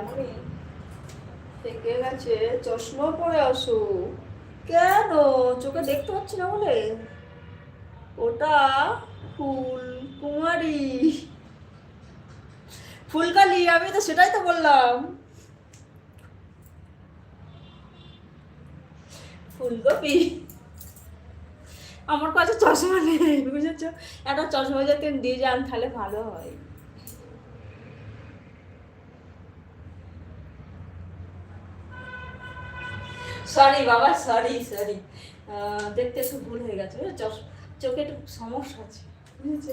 এমনই থেকে গেছে, চশমা পরে আসো। কেন? চোখে দেখতে পাচ্ছি না বলে? ওটা ফুল কুমারী, ফুলকালি, আমি তো সেটাই তো বললাম। ফুলকপি। আমার কাছে চশমা নেই, বুঝেছো? একটা চশমা যদি দিয়ে যান তাহলে ভালো হয়। সরি বাবা, সরি সরি, দেখতে একটু ভুল হয়ে গেছে, চোখে একটু সমস্যা আছে, বুঝেছো?